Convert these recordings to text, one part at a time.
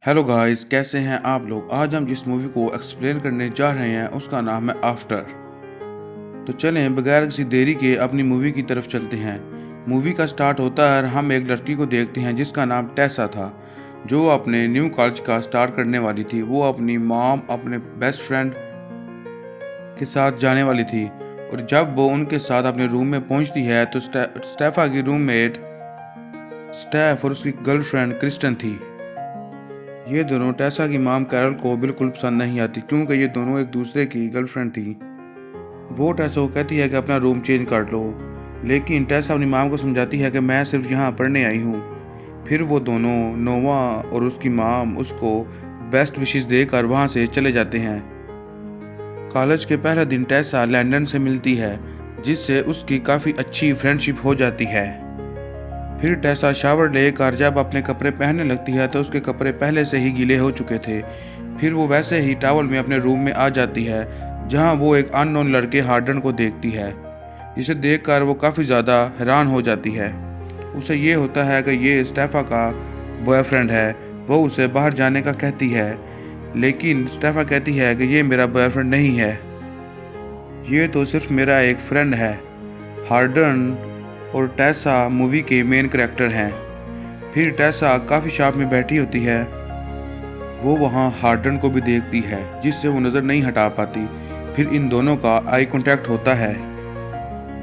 Hello guys, कैसे हैं आप लोग। आज हम जिस मूवी को एक्सप्लेन करने जा रहे हैं उसका नाम है आफ्टर। तो चलें बगैर किसी देरी के अपनी मूवी की तरफ चलते हैं। मूवी का स्टार्ट होता है और हम एक लड़की को देखते हैं जिसका नाम टेसा था, जो अपने न्यू कॉलेज का स्टार्ट करने वाली थी। वो अपनी मॉम अपने बेस्ट फ्रेंड के साथ जाने वाली थी और जब वो उनके साथ अपने रूम में पहुंचती है तो स्टेफा की रूममेट स्टेफ और उसकी गर्लफ्रेंड क्रिस्टन थी। ये दोनों टेसा की माम कैरल को बिल्कुल पसंद नहीं आती क्योंकि ये दोनों एक दूसरे की गर्लफ्रेंड थी। वो टेसा को कहती है कि अपना रूम चेंज कर लो, लेकिन टेसा अपनी माम को समझाती है कि मैं सिर्फ यहाँ पढ़ने आई हूँ। फिर वो दोनों नोवा और उसकी माम उसको बेस्ट विशेस देकर वहाँ से चले जाते हैं। कॉलेज के पहले दिन टेसा लैंडन से मिलती है, जिससे उसकी काफ़ी अच्छी फ्रेंडशिप हो जाती है। फिर टेसा शावर लेकर जब अपने कपड़े पहनने लगती है तो उसके कपड़े पहले से ही गीले हो चुके थे। फिर वो वैसे ही टॉवल में अपने रूम में आ जाती है, जहां वो एक अननोन लड़के हार्डन को देखती है, जिसे देखकर वो काफ़ी ज़्यादा हैरान हो जाती है। उसे ये होता है कि ये स्टेफा का बॉयफ्रेंड है। वो उसे बाहर जाने का कहती है, लेकिन स्टेफा कहती है कि ये मेरा बॉयफ्रेंड नहीं है, ये तो सिर्फ मेरा एक फ्रेंड है। हार्डन और टेसा मूवी के मेन कैरेक्टर हैं। फिर टेसा काफ़ी शॉप में बैठी होती है। वो वहाँ हार्डन को भी देखती है, जिससे वो नज़र नहीं हटा पाती। फिर इन दोनों का आई कांटेक्ट होता है।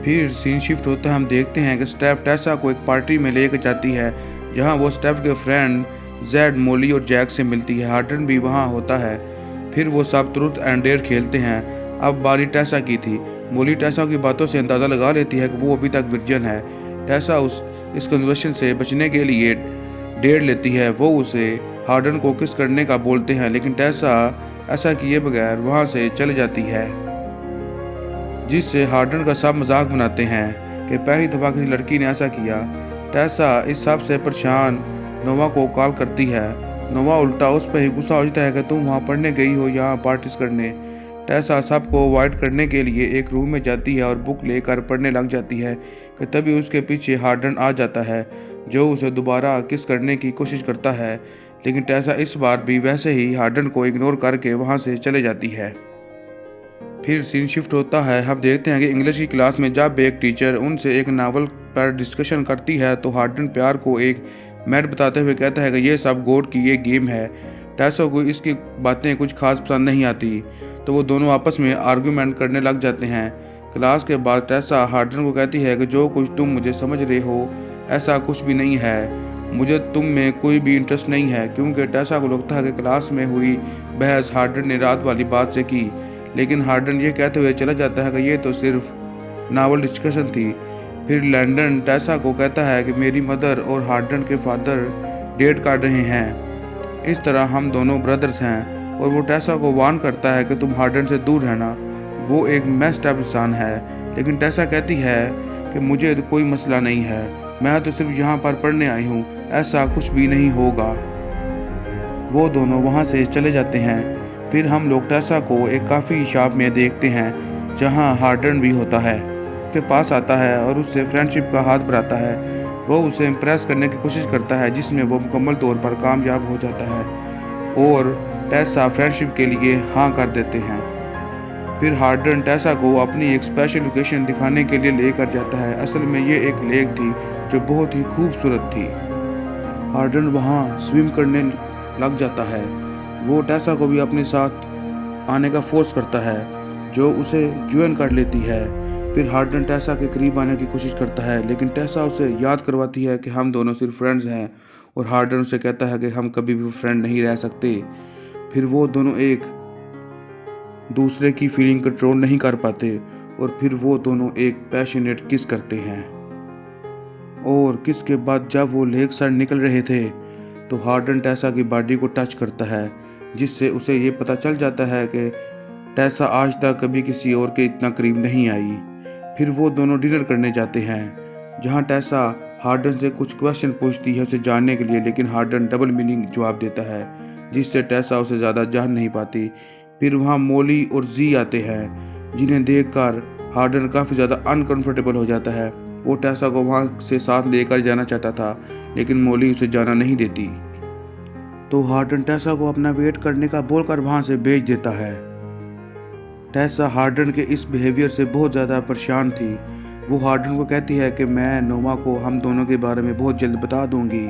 फिर सीन शिफ्ट होता है। हम देखते हैं कि स्टेफ टेसा को एक पार्टी में लेकर जाती है, जहाँ वो स्टेफ के फ्रेंड जेड, मोली और जैक से मिलती है। हार्डन भी वहाँ होता है। फिर वो सब ट्रूथ एंड डेयर खेलते हैं। अब बारी टेसा की थी। मोली टेसा की बातों से अंदाज़ा लगा लेती है कि वो अभी तक वर्जिन है। टेसा इस कन्वर्सेशन से बचने के लिए डेयर लेती है। वो उसे हार्डन को किस करने का बोलते हैं, लेकिन टेसा ऐसा किए बगैर वहाँ से चले जाती है, जिससे हार्डन का सब मजाक बनाते हैं कि पहली दफ़ा किसी लड़की ने ऐसा किया। टेसा इस सब से परेशान नोवा को कॉल करती है। नोवा उल्टा उस पर ही गुस्सा हो जाता है कि तुम वहाँ पढ़ने गई हो, यहाँ पार्टीज करने। टेसा सबको अवॉइड करने के लिए एक रूम में जाती है और बुक लेकर पढ़ने लग जाती है कि तभी उसके पीछे हार्डन आ जाता है, जो उसे दोबारा किस करने की कोशिश करता है, लेकिन टेसा इस बार भी वैसे ही हार्डन को इग्नोर करके वहाँ से चले जाती है। फिर सीन शिफ्ट होता है। हम देखते हैं कि इंग्लिश की क्लास में जब एक टीचर उनसे एक नावल पर डिस्कशन करती है तो हार्डन प्यार को एक मैथ बताते हुए कहता है कि ये सब गॉड की ये गेम है। टेसा को इसकी बातें कुछ खास पसंद नहीं आती, तो वो दोनों आपस में आर्ग्यूमेंट करने लग जाते हैं। क्लास के बाद टेसा हार्डन को कहती है कि जो कुछ तुम मुझे समझ रहे हो ऐसा कुछ भी नहीं है, मुझे तुम में कोई भी इंटरेस्ट नहीं है। क्योंकि टेसा को लगता है कि क्लास में हुई बहस हार्डन ने रात वाली बात से की, लेकिन हार्डन ये कहते हुए चला जाता है कि ये तो सिर्फ नावल डिस्कशन थी। फिर लैंडन टेसा को कहता है कि मेरी मदर और हार्डन के फादर डेट कर रहे हैं, इस तरह हम दोनों ब्रदर्स हैं। और वो टेसा को वार्न करता है कि तुम हार्डन से दूर रहना, वो एक मेस्ड अप इंसान है। लेकिन टेसा कहती है कि मुझे तो कोई मसला नहीं है, मैं तो सिर्फ यहाँ पर पढ़ने आई हूँ, ऐसा कुछ भी नहीं होगा। वो दोनों वहाँ से चले जाते हैं। फिर हम लोग टेसा को एक काफ़ी शॉप में देखते हैं, जहाँ हार्डन भी होता है, के पास आता है और उससे फ्रेंडशिप का हाथ बढ़ाता है। वो उसे इम्प्रेस करने की कोशिश करता है, जिसमें वो मुकम्मल तौर पर कामयाब हो जाता है और टेसा फ्रेंडशिप के लिए हाँ कर देते हैं। फिर हार्डन टेसा को अपनी एक स्पेशल लोकेशन दिखाने के लिए लेकर जाता है। असल में ये एक लेक थी जो बहुत ही खूबसूरत थी। हार्डन वहाँ स्विम करने लग जाता है। वो टेसा को भी अपने साथ आने का फोर्स करता है, जो उसे ज्वाइन कर लेती है। फिर हार्डन टेसा के करीब आने की कोशिश करता है, लेकिन टेसा उसे याद करवाती है कि हम दोनों सिर्फ फ्रेंड्स हैं, और हार्डन उसे कहता है कि हम कभी भी फ्रेंड नहीं रह सकते। फिर वो दोनों एक दूसरे की फीलिंग कंट्रोल नहीं कर पाते और फिर वो दोनों एक पैशनेट किस करते हैं। और किस के बाद जब वो लेक साइड निकल रहे थे तो हार्डन टेसा की बॉडी को टच करता है, जिससे उसे ये पता चल जाता है कि टेसा आज तक कभी किसी और के इतना करीब नहीं आई। फिर वो दोनों डिनर करने जाते हैं, जहाँ टेसा हार्डन से कुछ क्वेश्चन पूछती है उसे जानने के लिए, लेकिन हार्डन डबल मीनिंग जवाब देता है, जिससे टेसा उसे ज़्यादा जान नहीं पाती। फिर वहाँ मोली और जी आते हैं, जिन्हें देखकर हार्डन काफ़ी ज़्यादा अनकंफर्टेबल हो जाता है। वो टेसा को वहाँ से साथ लेकर जाना चाहता था, लेकिन मोली उसे जाना नहीं देती। तो हार्डन टेसा को अपना वेट करने का बोलकर वहाँ से भेज देता है। टेसा हार्डन के इस बिहेवियर से बहुत ज़्यादा परेशान थी। वो हार्डन को कहती है कि मैं नोवा को हम दोनों के बारे में बहुत जल्द बता दूंगी।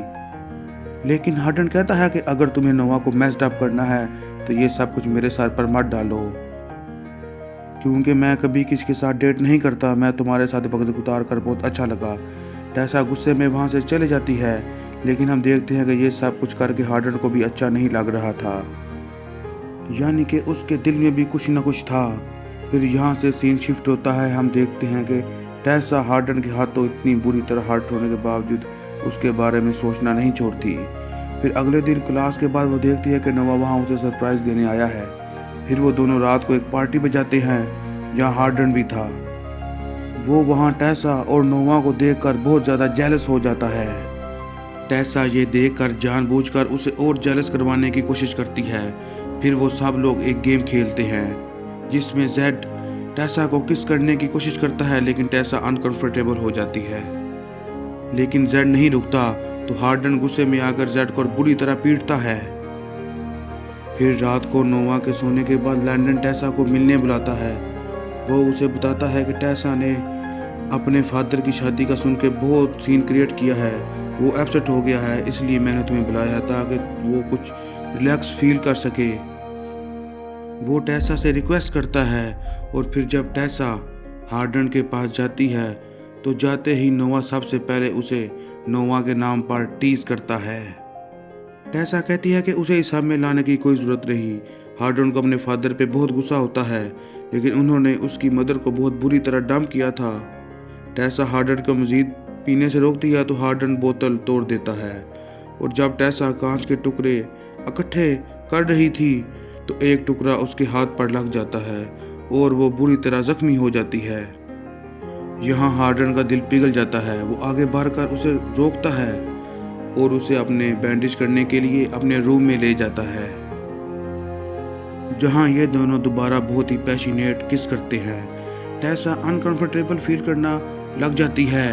लेकिन हार्डन कहता है कि अगर तुम्हें नोवा को मेस्ड अप करना है तो ये सब कुछ मेरे सर पर मत डालो, क्योंकि मैं कभी किसी के साथ डेट नहीं करता। मैं तुम्हारे साथ वक्त गुजार कर बहुत अच्छा लगा। टेसा गुस्से में वहाँ से चले जाती है, लेकिन हम देखते हैं कि ये सब कुछ करके हार्डन को भी अच्छा नहीं लग रहा था, यानी कि उसके दिल में भी कुछ न कुछ था। फिर यहाँ से सीन शिफ्ट होता है। हम देखते हैं कि टेसा हार्डन के हाथों इतनी बुरी तरह हर्ट होने के बावजूद उसके बारे में सोचना नहीं छोड़ती। फिर अगले दिन क्लास के बाद वो देखती है कि नोवा वहाँ उसे सरप्राइज देने आया है। फिर वो दोनों रात को एक पार्टी में जाते हैं जहाँ हार्डन भी था। वो वहाँ टेसा और नोवा को देखकर बहुत ज़्यादा जेलस हो जाता है। टेसा ये देखकर जानबूझकर उसे और जेलस करवाने की कोशिश करती है। फिर वो सब लोग एक गेम खेलते हैं जिसमें जेड टेसा को किस करने की कोशिश करता है, लेकिन टेसा अनकंफर्टेबल हो जाती है। लेकिन जेड नहीं रुकता, तो हार्डन गुस्से में आकर जेड को बुरी तरह पीटता है। फिर रात को नोवा के सोने के बाद लैंडन टेसा को मिलने बुलाता है। वो उसे बताता है कि टेसा ने अपने फादर की शादी का सुन के बहुत सीन क्रिएट किया है, वो अपसेट हो गया है, इसलिए मैंने तुम्हें बुलाया है ताकि वो कुछ रिलैक्स फील कर सके। वो टेसा से रिक्वेस्ट करता है और फिर जब टेसा हार्डन के पास जाती है तो जाते ही नोवा सबसे पहले उसे नोवा के नाम पर टीज करता है। टेसा कहती है कि उसे इस सब में लाने की कोई ज़रूरत नहीं। हार्डन को अपने फादर पे बहुत गुस्सा होता है, लेकिन उन्होंने उसकी मदर को बहुत बुरी तरह डंप किया था। टेसा हार्डन को मज़ीद पीने से रोकती है तो हार्डन बोतल तोड़ देता है, और जब टेसा कांच के टुकड़े इकट्ठे कर रही थी तो एक टुकड़ा उसके हाथ पर लग जाता है और वो बुरी तरह जख्मी हो जाती है। यहाँ हार्डन का दिल पिघल जाता है। वो आगे बढ़कर उसे रोकता है और उसे अपने बैंडेज करने के लिए अपने रूम में ले जाता है, जहाँ ये दोनों दोबारा बहुत ही पैशनेट किस करते हैं। टेसा अनकंफर्टेबल फील करना लग जाती है,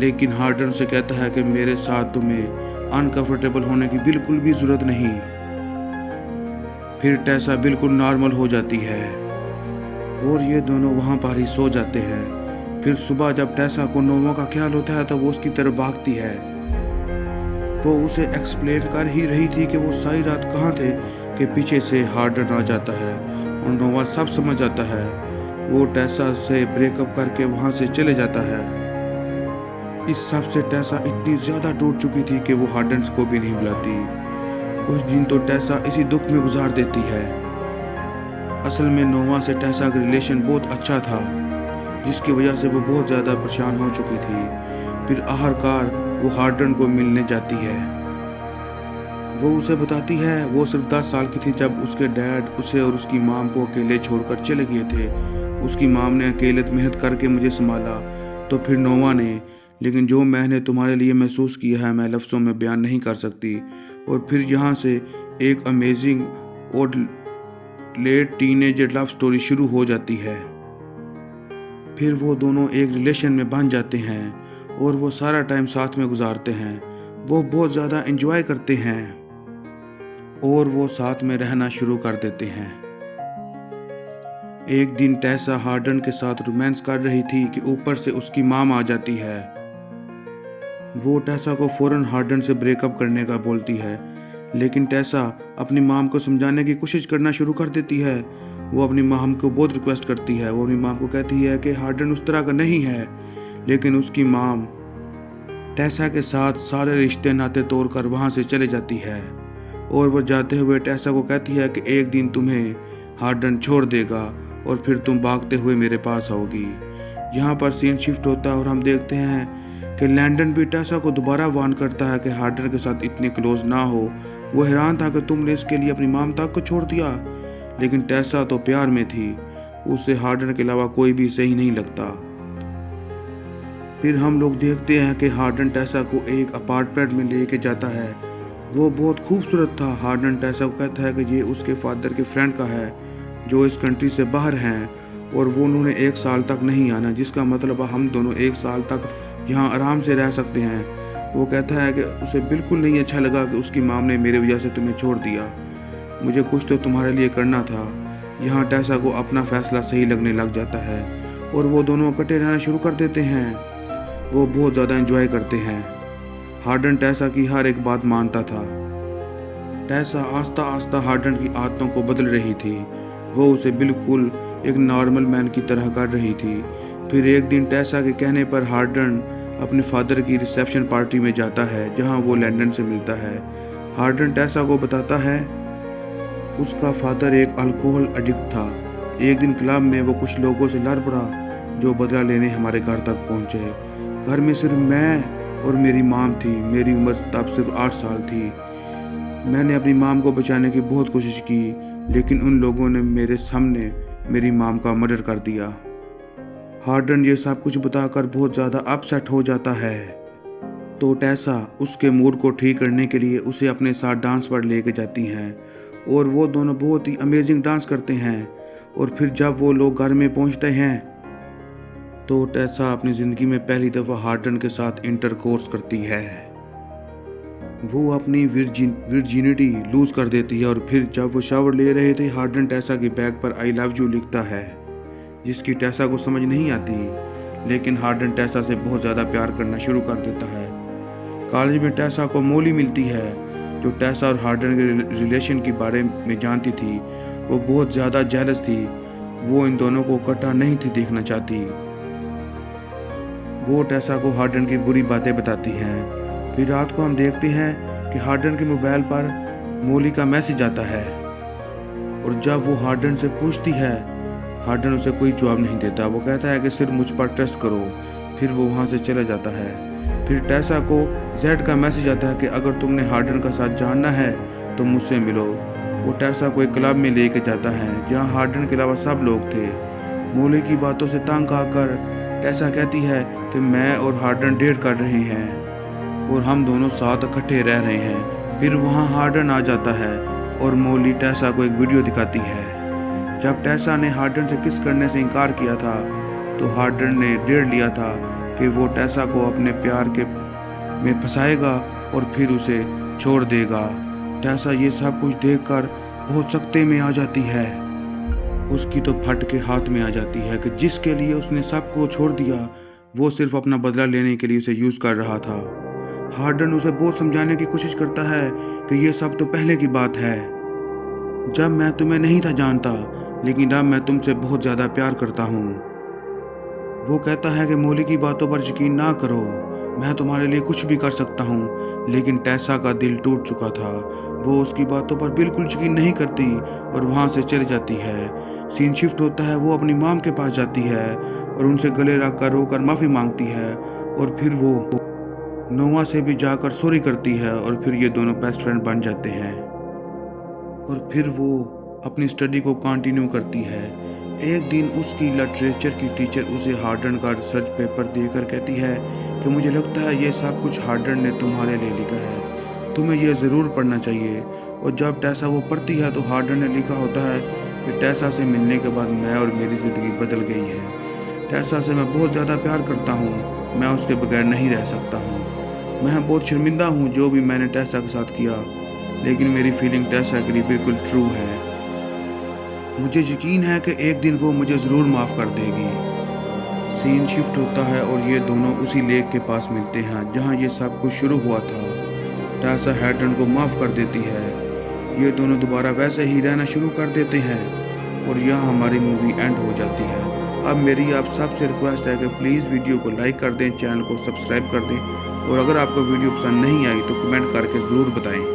लेकिन हार्डन से कहता है कि मेरे साथ तुम्हें अनकंफर्टेबल होने की बिल्कुल भी ज़रूरत नहीं। फिर टेसा बिल्कुल नॉर्मल हो जाती है और ये दोनों वहाँ पर ही सो जाते हैं। फिर सुबह जब टेसा को नोवा का ख्याल होता है तो वो उसकी तरफ भागती है। वो उसे एक्सप्लेन कर ही रही थी कि वो सारी रात कहाँ थे कि पीछे से हार्डन आ जाता है और नोवा सब समझ आता है। वो टेसा से ब्रेकअप करके वहाँ से चले जाता है। इस सब से टेसा इतनी ज़्यादा टूट चुकी थी कि वो हार्डन को भी नहीं बुलाती। कुछ दिन तो टेसा इसी दुख में गुजार देती है। असल में नोवा से टेसा का रिलेशन बहुत अच्छा था, जिसकी वजह से वो बहुत ज़्यादा परेशान हो चुकी थी। फिर आखिरकार वो हार्डन को मिलने जाती है। वो उसे बताती है वो सिर्फ 10 साल की थी जब उसके डैड उसे और उसकी माम को अकेले छोड़कर चले गए थे। उसकी माम ने अकेले मेहनत करके मुझे संभाला, तो फिर नोवा ने, लेकिन जो मैंने तुम्हारे लिए महसूस किया है मैं लफ्ज़ों में बयान नहीं कर सकती। और फिर यहाँ से एक अमेजिंग और लेट टीनेजर लव स्टोरी शुरू हो जाती है। फिर वो दोनों एक रिलेशन में बन जाते हैं और वो सारा टाइम साथ में गुजारते हैं। वो बहुत ज़्यादा एंजॉय करते हैं और वो साथ में रहना शुरू कर देते हैं। एक दिन टेसा हार्डन के साथ रोमांस कर रही थी कि ऊपर से उसकी माम आ जाती है। वो टेसा को फ़ौरन हार्डन से ब्रेकअप करने का बोलती है, लेकिन टेसा अपनी माम को समझाने की कोशिश करना शुरू कर देती है। वो अपनी माम को बहुत रिक्वेस्ट करती है। वो अपनी माम को कहती है कि हार्डन उस तरह का नहीं है, लेकिन उसकी माम टेसा के साथ सारे रिश्ते नाते तोड़कर वहाँ से चले जाती है और वो जाते हुए टेसा को कहती है कि एक दिन तुम्हें हार्डन छोड़ देगा और फिर तुम भागते हुए मेरे पास आओगी। यहाँ पर सीन शिफ्ट होता है और हम देखते हैं कि लैंडन भी टेसा को दोबारा वार्न करता है कि हार्डन के साथ इतने क्लोज ना हो। वो हैरान था कि तुमने इसके लिए अपनी माम तक को छोड़ दिया, लेकिन टेसा तो प्यार में थी। उसे हार्डन के अलावा कोई भी सही नहीं लगता। फिर हम लोग देखते हैं कि हार्डन टेसा को एक अपार्टमेंट में लेके जाता है। वो बहुत खूबसूरत था। हार्डन टेसा को कहता है कि ये उसके फादर के फ्रेंड का है जो इस कंट्री से बाहर हैं और वो उन्होंने 1 साल तक नहीं आना, जिसका मतलब हम दोनों 1 साल तक यहाँ आराम से रह सकते हैं। वो कहता है कि उसे बिल्कुल नहीं अच्छा लगा कि उसकी माम ने मेरी वजह से तुम्हें छोड़ दिया। मुझे कुछ तो तुम्हारे लिए करना था। यहाँ टेसा को अपना फैसला सही लगने लग जाता है और वो दोनों इकट्ठे रहना शुरू कर देते हैं। वो बहुत ज़्यादा एंजॉय करते हैं। हार्डन टेसा की हर एक बात मानता था। टेसा आस्ता आस्ता हार्डन की आदतों को बदल रही थी। वो उसे बिल्कुल एक नॉर्मल मैन की तरह कर रही थी। फिर एक दिन टेसा के कहने पर हार्डन अपने फादर की रिसेप्शन पार्टी में जाता है जहां वो लंदन से मिलता है। हार्डन टेसा को बताता है उसका फादर एक अल्कोहल एडिक्ट था। एक दिन क्लब में वो कुछ लोगों से लड़ पड़ा जो बदला लेने हमारे घर तक पहुंचे। घर में सिर्फ मैं और मेरी माम थी। मेरी उम्र तब सिर्फ 8 साल थी। मैंने अपनी माम को बचाने की बहुत कोशिश की, लेकिन उन लोगों ने मेरे सामने मेरी माम का मर्डर कर दिया। हार्डन ये सब कुछ बताकर बहुत ज़्यादा अपसेट हो जाता है। तो टेसा उसके मूड को ठीक करने के लिए उसे अपने साथ डांस पर लेके जाती हैं और वो दोनों बहुत ही अमेजिंग डांस करते हैं। और फिर जब वो लोग घर में पहुंचते हैं तो टेसा अपनी ज़िंदगी में पहली दफ़ा हार्डन के साथ इंटरकोर्स करती है। वो अपनी वर्जिनिटी लूज़ कर देती है और फिर जब वो शावर ले रहे थे हार्डन टेसा की बैग पर आई लव यू लिखता है, जिसकी टेसा को समझ नहीं आती। लेकिन हार्डन टेसा से बहुत ज़्यादा प्यार करना शुरू कर देता है। कॉलेज में टेसा को मोली मिलती है जो टेसा और हार्डन के रिलेशन के बारे में जानती थी। वो बहुत ज़्यादा जेलस थी। वो इन दोनों को इकट्ठा नहीं थी देखना चाहती। वो टेसा को हार्डन की बुरी बातें बताती हैं। फिर रात को हम देखते हैं कि हार्डन के मोबाइल पर मोली का मैसेज आता है और जब वो हार्डन से पूछती है, हार्डन उसे कोई जवाब नहीं देता। वो कहता है कि सिर्फ मुझ पर ट्रस्ट करो। फिर वो वहाँ से चला जाता है। फिर टेसा को जेड का मैसेज आता है कि अगर तुमने हार्डन का साथ जानना है तो मुझसे मिलो। वो टेसा को एक क्लब में लेके जाता है जहाँ हार्डन के अलावा सब लोग थे। मोली की बातों से तंग आकर टेसा कहती है कि मैं और हार्डन डेट कर रहे हैं और हम दोनों साथ इकट्ठे रह रहे हैं। फिर वहाँ हार्डन आ जाता है और मोली टेसा को एक वीडियो दिखाती है। जब टेसा ने हार्डन से किस करने से इनकार किया था तो हार्डन ने डेढ़ लिया था कि वो टेसा को अपने प्यार के में फंसाएगा और फिर उसे छोड़ देगा। टेसा ये सब कुछ देखकर बहुत सख्ते में आ जाती है। उसकी तो फट के हाथ में आ जाती है कि जिसके लिए उसने सबको छोड़ दिया वो सिर्फ अपना बदला लेने के लिए उसे यूज़ कर रहा था। हार्डन उसे बहुत समझाने की कोशिश करता है कि ये सब तो पहले की बात है, जब मैं तुम्हें नहीं था जानता, लेकिन अब मैं तुमसे बहुत ज़्यादा प्यार करता हूँ। वो कहता है कि मोली की बातों पर यकीन ना करो, मैं तुम्हारे लिए कुछ भी कर सकता हूँ। लेकिन टेसा का दिल टूट चुका था। वो उसकी बातों पर बिल्कुल यकीन नहीं करती और वहाँ से चली जाती है। सीन शिफ्ट होता है। वो अपनी माम के पास जाती है और उनसे गले रख कर रोकर माफ़ी मांगती है और फिर वो नोवा से भी जाकर सॉरी करती है और फिर ये दोनों बेस्ट फ्रेंड बन जाते हैं और फिर वो अपनी स्टडी को कंटिन्यू करती है। एक दिन उसकी लिटरेचर की टीचर उसे हार्डन का रिसर्च पेपर देकर कहती है कि मुझे लगता है ये सब कुछ हार्डन ने तुम्हारे लिए लिखा है, तुम्हें यह ज़रूर पढ़ना चाहिए। और जब टेसा वो पढ़ती है तो हार्डन ने लिखा होता है कि टेसा से मिलने के बाद मैं और मेरी ज़िंदगी बदल गई है। टेसा से मैं बहुत ज़्यादा प्यार करता हूँ, मैं उसके बगैर नहीं रह सकता हूँ। मैं बहुत शर्मिंदा हूँ जो भी मैंने टेसा के साथ किया, लेकिन मेरी फीलिंग टेसा के लिए बिल्कुल ट्रू है। मुझे यकीन है कि एक दिन वो मुझे ज़रूर माफ़ कर देगी। सीन शिफ्ट होता है और ये दोनों उसी लेक के पास मिलते हैं जहाँ ये सब कुछ शुरू हुआ था। टेसा हार्डन को माफ़ कर देती है। ये दोनों दोबारा वैसे ही रहना शुरू कर देते हैं और यहाँ हमारी मूवी एंड हो जाती है। अब मेरी आप सबसे रिक्वेस्ट है कि प्लीज़ वीडियो को लाइक कर दें, चैनल को सब्सक्राइब कर दें और अगर आपको वीडियो पसंद नहीं आई तो कमेंट करके ज़रूर बताएं।